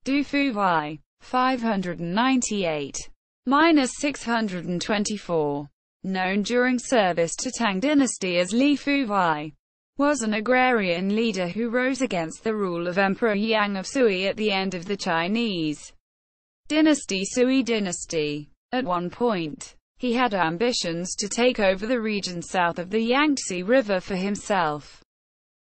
Du Fuwei, 598–624, known during service to Tang Dynasty as Li Fuwei, was an agrarian leader who rose against the rule of Emperor Yang of Sui at the end of the Chinese dynasty Sui Dynasty. At one point, he had ambitions to take over the region south of the Yangtze River for himself,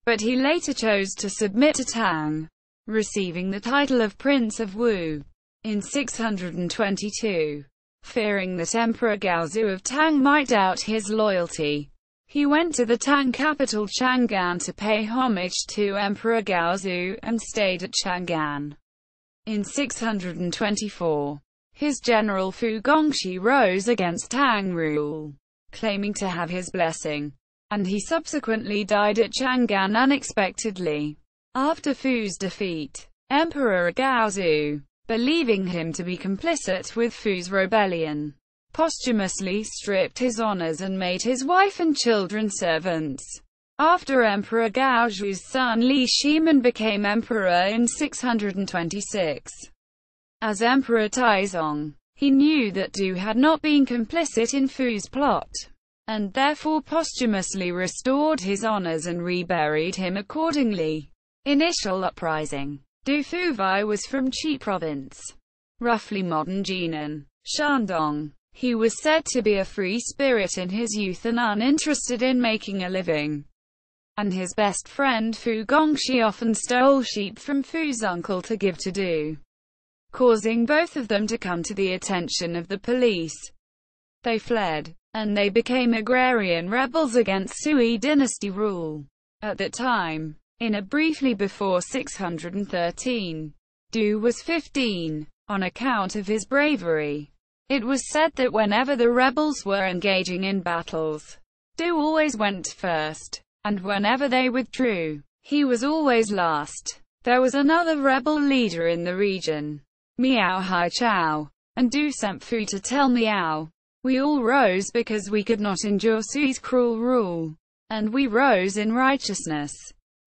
but he later chose to submit to Tang, receiving the title of Prince of Wu in 622. Fearing that Emperor Gaozu of Tang might doubt his loyalty, he went to the Tang capital Chang'an to pay homage to Emperor Gaozu, and stayed at Chang'an. In 624, his general Fu Gongshi rose against Tang rule, claiming to have his blessing, and he subsequently died at Chang'an unexpectedly. After Fu's defeat, Emperor Gaozu, believing him to be complicit with Fu's rebellion, posthumously stripped his honors and made his wife and children servants. After Emperor Gaozu's son Li Shimin became emperor in 626. As Emperor Taizong, he knew that Du had not been complicit in Fu's plot, and therefore posthumously restored his honors and reburied him accordingly. Initial uprising. Du Fuwei was from Qi province, roughly modern Jinan, Shandong. He was said to be a free spirit in his youth and uninterested in making a living, and his best friend Fu Gongshi often stole sheep from Fu's uncle to give to Du, causing both of them to come to the attention of the police. They fled, and they became agrarian rebels against Sui Dynasty rule. At that time, in a briefly before 613, Du was 15. On account of his bravery, it was said that whenever the rebels were engaging in battles, Du always went first, and whenever they withdrew, he was always last. There was another rebel leader in the region, Miao Haichao, and Du sent Fu to tell Miao, "We all rose because we could not endure Sui's cruel rule, and we rose in righteousness,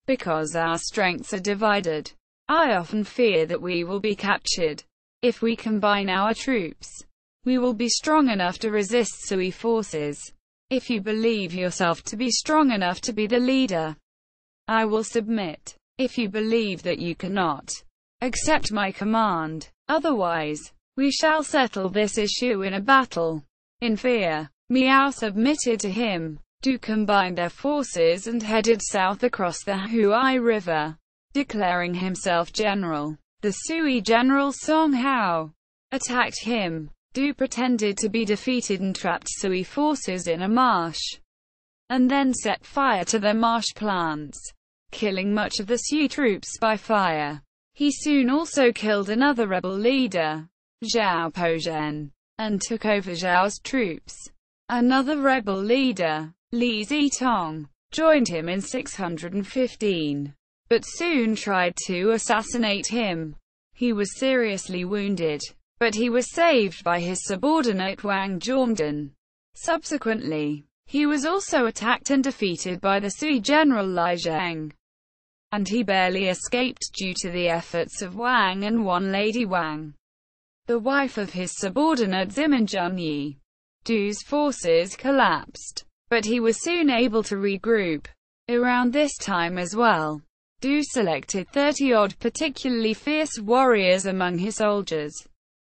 because our strengths are divided. I often fear that we will be captured. If we combine our troops, we will be strong enough to resist Sui forces. If you believe yourself to be strong enough to be the leader, I will submit. If you believe that you cannot, accept my command. Otherwise, we shall settle this issue in a battle." In fear, Miao submitted to him. Du combined their forces and headed south across the Huai River, declaring himself general. The Sui general Song Hao attacked him. Du pretended to be defeated and trapped Sui forces in a marsh, and then set fire to their marsh plants, killing much of the Sui troops by fire. He soon also killed another rebel leader, Zhao Pozhen, and took over Zhao's troops. Another rebel leader, Li Zitong, joined him in 615, but soon tried to assassinate him. He was seriously wounded, but he was saved by his subordinate Wang Zhongdan. Subsequently, he was also attacked and defeated by the Sui general Li Zheng, and he barely escaped due to the efforts of Wang and one Lady Wang, the wife of his subordinate Zimin Zhengyi. Du's forces collapsed, but he was soon able to regroup. Around this time as well, Du selected 30-odd particularly fierce warriors among his soldiers,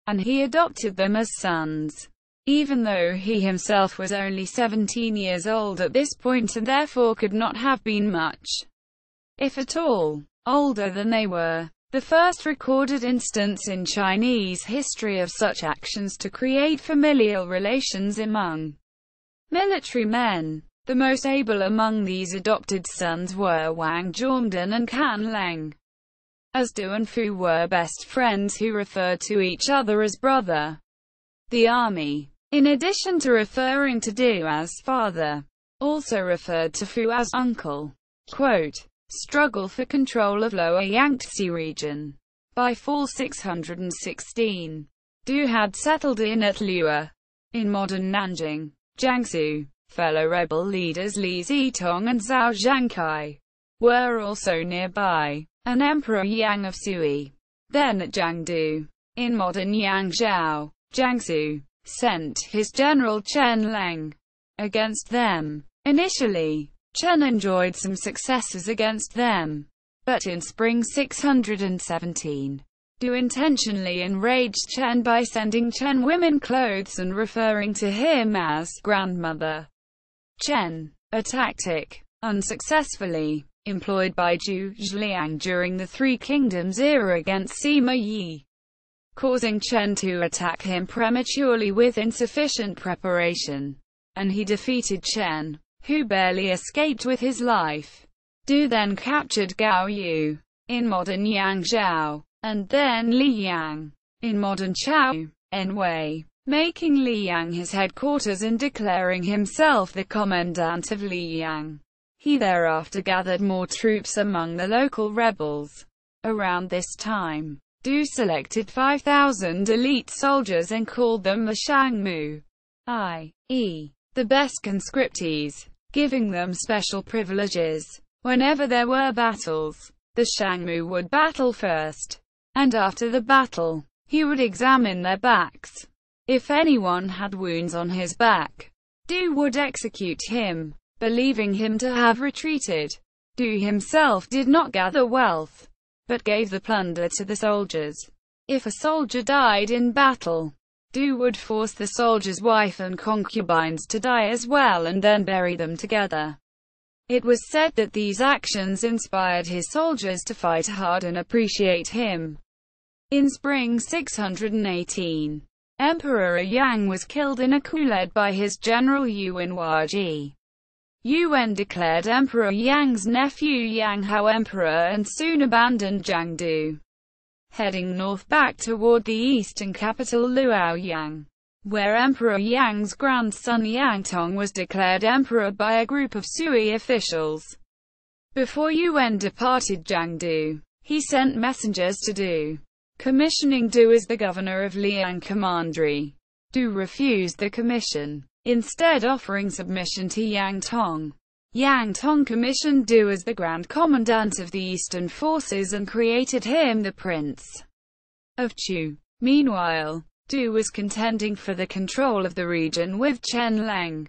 and he adopted them as sons, even though he himself was only 17 years old at this point and therefore could not have been much, if at all, older than they were. The first recorded instance in Chinese history of such actions to create familial relations among military men. The most able among these adopted sons were Wang Zhongdan and Kan Leng, as Du and Fu were best friends who referred to each other as brother. The army, in addition to referring to Du as father, also referred to Fu as uncle. Quote, "Struggle for control of Lower Yangtze region." By fall 616, Du had settled in at Liu'e, in modern Nanjing, Jiangsu. Fellow rebel leaders Li Zitong and Zhao Zhangkai were also nearby, and Emperor Yang of Sui then at Jiangdu, in modern Yangzhou, Jiangsu, sent his general Chen Leng against them. Initially, Chen enjoyed some successes against them, but in spring 617, Du intentionally enraged Chen by sending Chen women clothes and referring to him as grandmother Chen, a tactic, unsuccessfully, employed by Zhu Zhiliang during the Three Kingdoms era against Sima Yi, causing Chen to attack him prematurely with insufficient preparation, and he defeated Chen, who barely escaped with his life. Du then captured Gao Yu, in modern Yangzhou, and then Li Yang, in modern Chao, Anhui, making Li Yang his headquarters and declaring himself the commandant of Li Yang. He thereafter gathered more troops among the local rebels. Around this time, Du selected 5,000 elite soldiers and called them the Shangmu, i.e., the best conscriptees, giving them special privileges. Whenever there were battles, the Shangmu would battle first, and after the battle, he would examine their backs. If anyone had wounds on his back, Du would execute him, believing him to have retreated. Du himself did not gather wealth, but gave the plunder to the soldiers. If a soldier died in battle, Du would force the soldier's wife and concubines to die as well and then bury them together. It was said that these actions inspired his soldiers to fight hard and appreciate him. In spring 618, Emperor Yang was killed in a coup led by his general Yuan Huaji. Yuan declared Emperor Yang's nephew Yang Hao emperor and soon abandoned Jiangdu, heading north back toward the eastern capital Luoyang, where Emperor Yang's grandson Yang Tong was declared emperor by a group of Sui officials. Before Yuan departed Jiangdu, he sent messengers to Du, commissioning Du as the governor of Liang Commandery. Du refused the commission, instead offering submission to Yang Tong. Yang Tong commissioned Du as the Grand Commandant of the Eastern Forces and created him the Prince of Chu. Meanwhile, Du was contending for the control of the region with Chen Leng,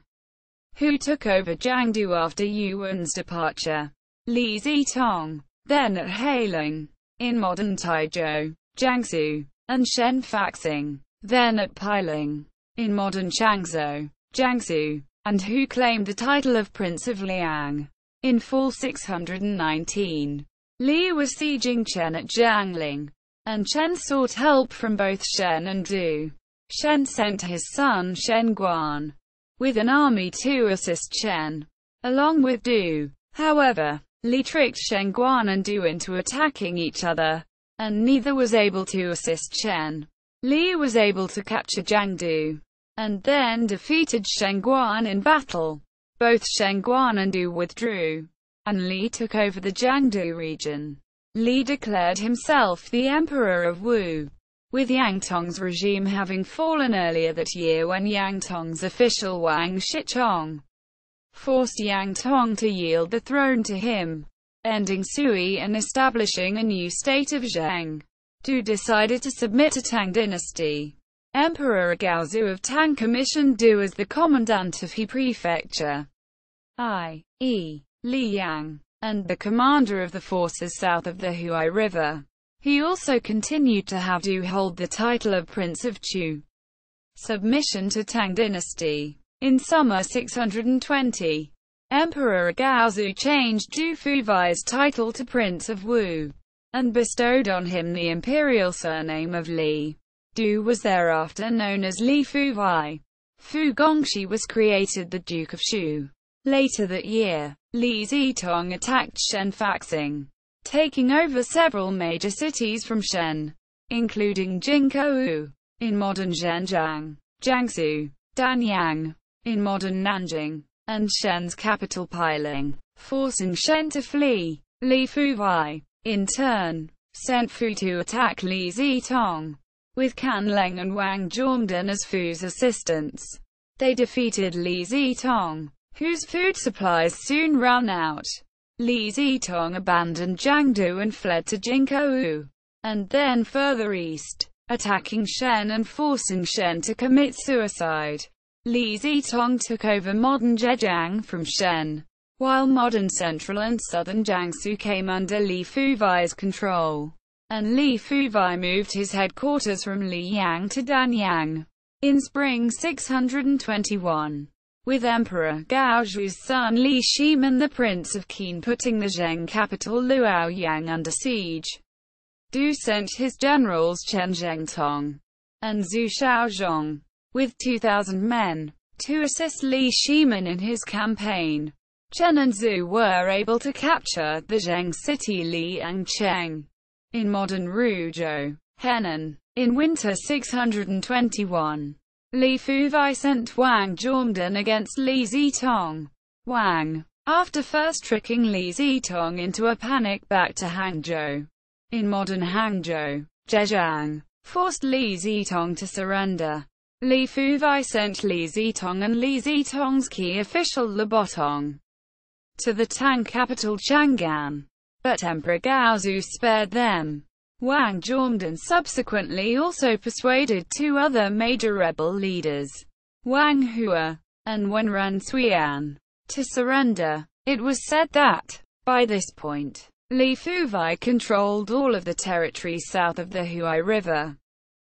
who took over Jiangdu after Yuan's departure. Li Zitong, then at Hailing, in modern Taizhou, Jiangsu, and Shen Faxing, then at Pailing, in modern Changzhou, Jiangsu, and who claimed the title of Prince of Liang. In fall 619, Li was sieging Chen at Jiangling, and Chen sought help from both Shen and Du. Shen sent his son Shen Guan with an army to assist Chen, along with Du. However, Li tricked Shen Guan and Du into attacking each other, and neither was able to assist Chen. Li was able to capture Jiangdu, and then defeated Shen Guan in battle. Both Shen Guan and Du withdrew, and Li took over the Jiangdu region. Li declared himself the Emperor of Wu, with Yang Tong's regime having fallen earlier that year when Yang Tong's official Wang Shichong forced Yang Tong to yield the throne to him, ending Sui and establishing a new state of Zheng. Du decided to submit to Tang Dynasty. Emperor Gaozu of Tang commissioned Du as the commandant of He Prefecture, i.e., Liyang, and the commander of the forces south of the Huai River. He also continued to have Du hold the title of Prince of Chu. Submission to Tang Dynasty. In summer 620, Emperor Gaozu changed Du Fuwei's title to Prince of Wu, and bestowed on him the imperial surname of Li. Du was thereafter known as Li Fuwei. Fu Gongshi was created the Duke of Shu. Later that year, Li Zitong attacked Shen Faxing, taking over several major cities from Shen, including Jingkou, in modern Zhenjiang, Jiangsu, Danyang, in modern Nanjing, and Shen's capital Pailing, forcing Shen to flee. Li Fuwei, in turn, sent Fu to attack Li Zitong, with Kan Leng and Wang Zhongdan as Fu's assistants. They defeated Li Zitong, whose food supplies soon ran out. Li Zitong abandoned Jiangdu and fled to Jingkou. and then further east, attacking Shen and forcing Shen to commit suicide. Li Zitong took over modern Zhejiang from Shen, while modern central and southern Jiangsu came under Li Fuwei's control, and Li Fuwei moved his headquarters from Liyang to Danyang. In spring 621, with Emperor Gaozu's son Li Shimin, the Prince of Qin, putting the Zheng capital Luoyang under siege, Du sent his generals Chen Zhengtong and Zhu Shaozhong, with 2,000 men, to assist Li Shimin in his campaign. Chen and Zhu were able to capture the Zheng city Liangcheng, in modern Ruzhou, Henan. In winter 621, Li Fuwei sent Wang Zhongdan against Li Zitong. Wang, after first tricking Li Zitong into a panic back to Hangzhou, in modern Hangzhou, Zhejiang, forced Li Zitong to surrender. Li Fuwei sent Li Zitong and Li Zitong's key official Li Botong to the Tang capital Chang'an, but Emperor Gaozu spared them. Wang Zhongdan subsequently also persuaded two other major rebel leaders, Wang Hua and Wenran Suian, to surrender. It was said that, by this point, Li Fuwei controlled all of the territory south of the Huai River,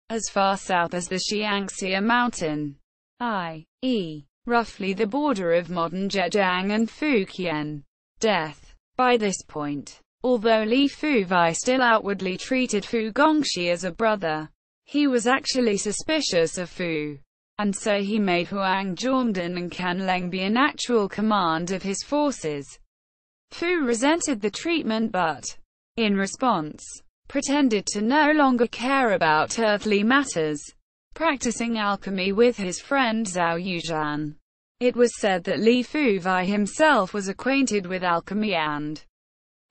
as far south as the Xiangxia mountain, i.e., roughly the border of modern Zhejiang and Fujian. Death. By this point, although Li Fuwei still outwardly treated Fu Gongshi as a brother, he was actually suspicious of Fu, and so he made Huang Zhongdan and Can Leng be in actual command of his forces. Fu resented the treatment but, in response, pretended to no longer care about earthly matters, practicing alchemy with his friend Zhao Yuzhan. It was said that Li Fuwei himself was acquainted with alchemy and,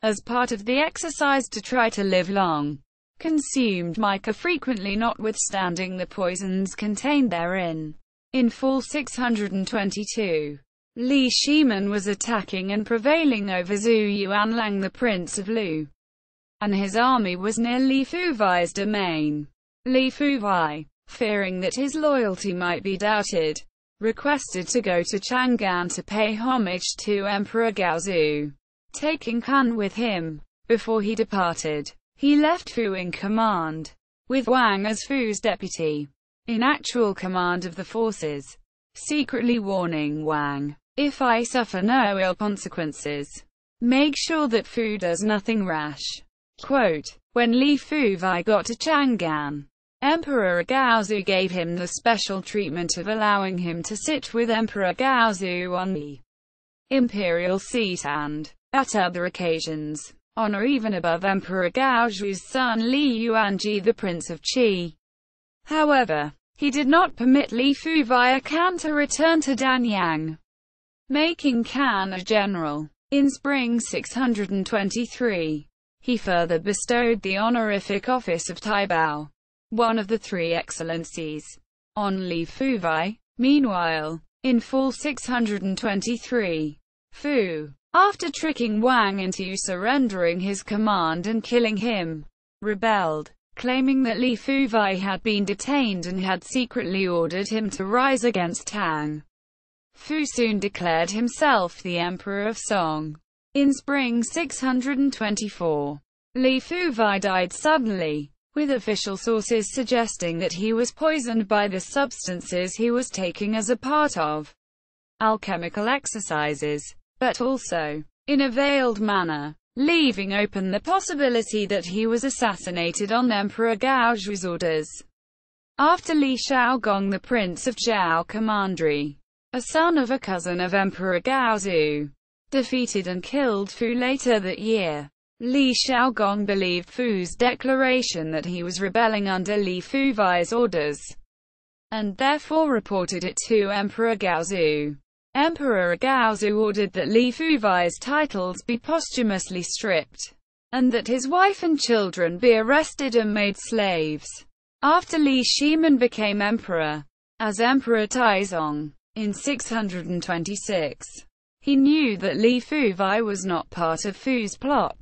as part of the exercise to try to live long, consumed mica frequently, notwithstanding the poisons contained therein. In fall 622, Li Shimin was attacking and prevailing over Zhu Yuanlang, the Prince of Lu, and his army was near Li Fuwei's domain. Li Fuwei, fearing that his loyalty might be doubted, requested to go to Chang'an to pay homage to Emperor Gaozu, taking Kan with him. Before he departed, he left Fu in command, with Wang as Fu's deputy, in actual command of the forces, secretly warning Wang, "If I suffer no ill consequences, make sure that Fu does nothing rash." Quote, when Li Fuwei got to Chang'an, Emperor Gaozu gave him the special treatment of allowing him to sit with Emperor Gaozu on the imperial seat and, at other occasions, honor even above Emperor Gaozu's son Li Yuanji, the Prince of Qi. However, he did not permit Li Fuwei Kan to return to Danyang, making Kan a general. In spring 623, he further bestowed the honorific office of Taibao, one of the three excellencies, on Li Fuwei. Meanwhile, in fall 623, Fu, after tricking Wang into surrendering his command and killing him, rebelled, claiming that Li Fuwei had been detained and had secretly ordered him to rise against Tang. Fu soon declared himself the Emperor of Song. In spring 624, Li Fuwei died suddenly, with official sources suggesting that he was poisoned by the substances he was taking as a part of alchemical exercises, but also, in a veiled manner, leaving open the possibility that he was assassinated on Emperor Gaozu's orders. After Li Shaogong, the Prince of Zhao Commandery, a son of a cousin of Emperor Gaozu, defeated and killed Fu later that year, Li Shaogong believed Fu's declaration that he was rebelling under Li Fuwei's orders, and therefore reported it to Emperor Gaozu. Emperor Gaozu ordered that Li Fuwei's titles be posthumously stripped, and that his wife and children be arrested and made slaves. After Li Shimin became emperor, as Emperor Taizong, in 626, he knew that Li Fuwei was not part of Fu's plot,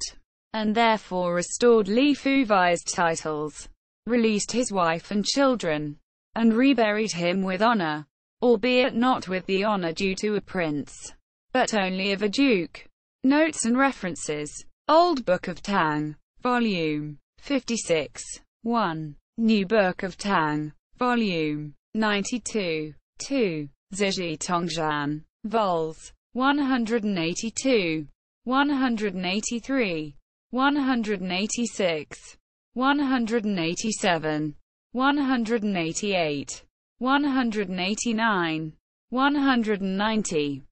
and therefore restored Li Fuwei's titles, released his wife and children, and reburied him with honor, albeit not with the honor due to a prince, but only of a duke. Notes and references. Old Book of Tang, Volume 56. 1. New Book of Tang, Volume 92. 2. Zizhi Tongzhan, Vols. 182, 183, 186, 187, 188, 189, 190.